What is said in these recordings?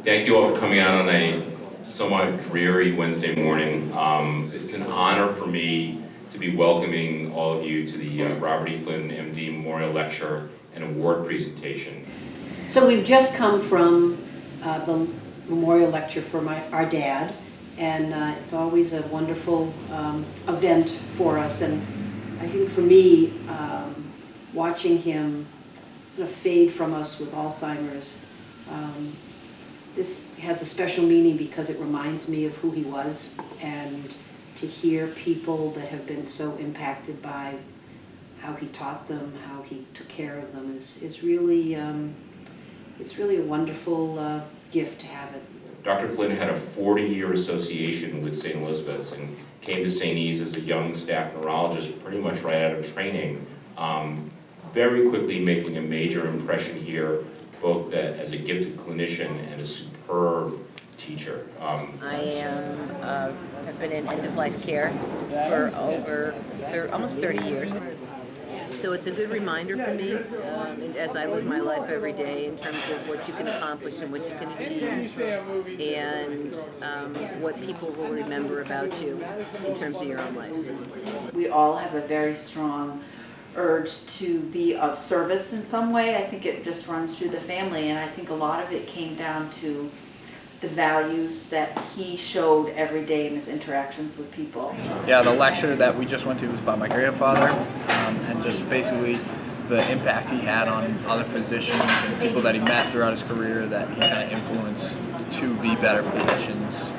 Thank you all for coming out on a somewhat dreary Wednesday morning. It's an honor for me to be welcoming all of you to the Robert E. Flynn, MD Memorial Lecture and Award presentation. So we've just come from the Memorial Lecture for our dad, and it's always a wonderful event for us. And I think for me, watching him kind of fade from us with Alzheimer's, this has a special meaning because it reminds me of who he was, and to hear people that have been so impacted by how he taught them, how he took care of them is really, it's really a wonderful gift to have it. Dr. Flynn had a 40-year association with St. Elizabeth's and came to St. E's as a young staff neurologist pretty much right out of training, very quickly making a major impression here, both as a gifted clinician and a superb teacher. Have been in end-of-life care for almost 30 years. So it's a good reminder for me as I live my life every day in terms of what you can accomplish and what you can achieve, and what people will remember about you in terms of your own life. We all have a very strong urge to be of service in some way. I think it just runs through the family, and I think a lot of it came down to the values that he showed every day in his interactions with people. Yeah, the lecture that we just went to was about my grandfather, and just basically the impact he had on other physicians and people that he met throughout his career that he kind of influenced to be better physicians.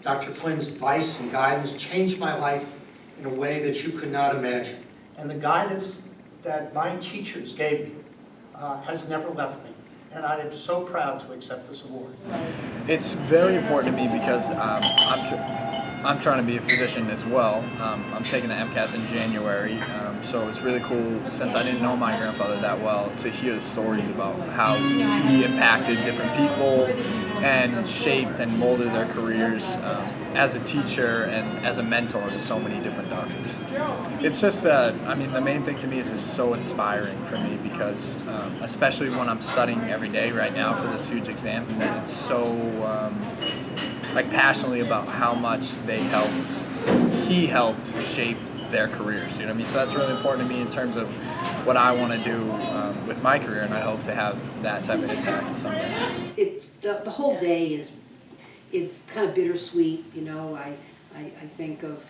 Dr. Flynn's advice and guidance changed my life in a way that you could not imagine. And the guidance that my teachers gave me has never left me. And I am so proud to accept this award. It's very important to me because I'm trying to be a physician as well. I'm taking the MCATs in January, so it's really cool, since I didn't know my grandfather that well, to hear the stories about how he impacted different people and shaped and molded their careers as a teacher and as a mentor to so many different doctors. It's just, I mean, the main thing to me is just so inspiring for me because, especially when I'm studying every day right now for this huge exam, that it's so, like, passionately about how much he helped shape their careers, you know what I mean? So that's really important to me in terms of what I want to do with my career, and I hope to have that type of impact someday. The whole day it's kind of bittersweet, you know. I think of,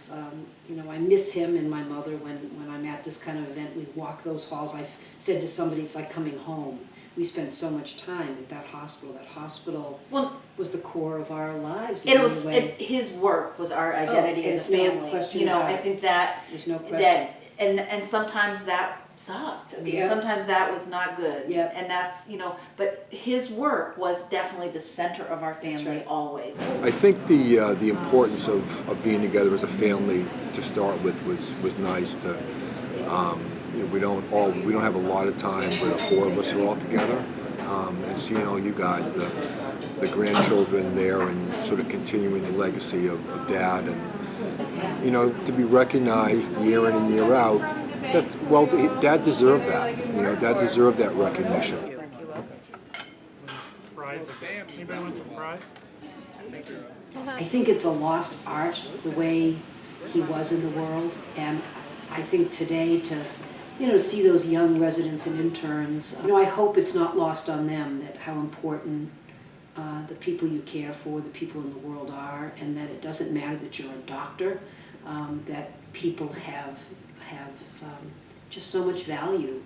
you know, I miss him and my mother when I'm at this kind of event. We walk those halls. I've said to somebody, it's like coming home. We spent so much time at that hospital. That hospital was the core of our lives. His work was our identity as a family. No question, you know, I think that there's no question. And sometimes that sucked. I mean, sometimes that was not good. Yeah. And that's, you know, but his work was definitely the center of our family always. I think the importance of being together as a family to start with was nice. To you know, we don't have a lot of time, but the four of us are all together, and seeing all you guys, the grandchildren there, and sort of continuing the legacy of Dad, and you know, to be recognized year in and year out. Dad deserved that. You know, Dad deserved that recognition. Anybody want some fries? I think it's a lost art, the way he was in the world, and I think today to, you know, see those young residents and interns, you know, I hope it's not lost on them that how important the people you care for, the people in the world are, and that it doesn't matter that you're a doctor, that people have just so much value